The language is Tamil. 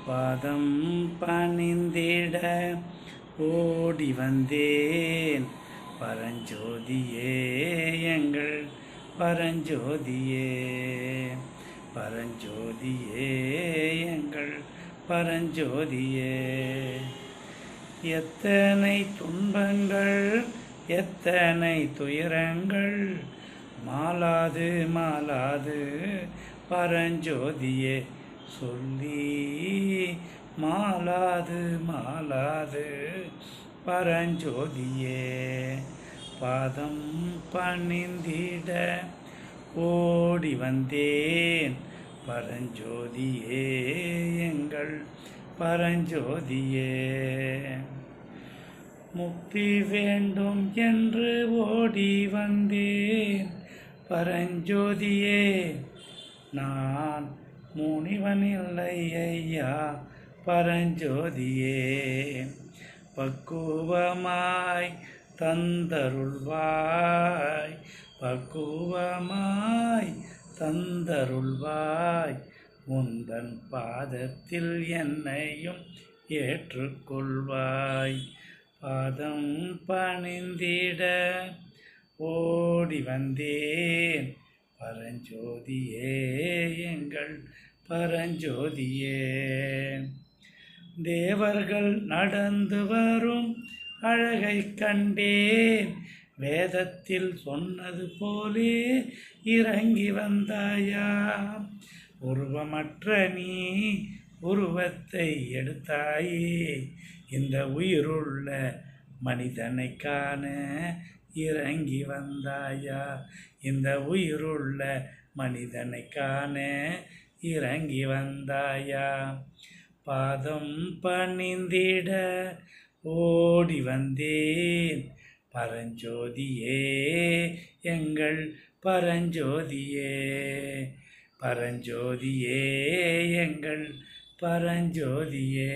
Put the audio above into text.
பாதம் பணிந்திட ஓடி வந்தேன். பரஞ்சோதியே எங்கள் பரஞ்சோதியே, பரஞ்சோதியே எங்கள் பரஞ்சோதியே. எத்தனை துன்பங்கள் எத்தனை துயரங்கள் மாளாது மாளாது பரஞ்சோதியே சொல்லி மாளாது மாளாது பரஞ்சோதியே. பாதம் பணிந்திட ஓடி வந்தேன். பரஞ்சோதியே எங்கள் பரஞ்சோதியே. முக்தி வேண்டும் என்று ஓடி வந்தேன். பரஞ்சோதியே நான் முனிவனில்லை ஐயா. பரஞ்சோதியே பக்குவமாய் தந்தருள்வாய், பக்குவமாய் தந்தருள்வாய். உந்தன் பாதத்தில் என்னையும் ஏற்றுக்கொள்வாய். பாதம் பணிந்திட ஓடி வந்தேன். பரஞ்சோதியே எங்கள் பரஞ்சோதியே. தேவர்கள் நடந்து வரும் அழகை கண்டேன். வேதத்தில் சொன்னது போலே இறங்கி வந்தாயா. உருவமற்ற நீ உருவத்தை எடுத்தாயே. இந்த உயிருள்ள மனிதனை காண இறங்கி வந்தாயா. இந்த உயிருள்ள மனிதனை காண இறங்கி வந்தாயா. பாதம் பணிந்திட ஓடி வந்தேன். பரஞ்சோதியே எங்கள் பரஞ்சோதியே, பரஞ்சோதியே எங்கள் பரஞ்சோதியே.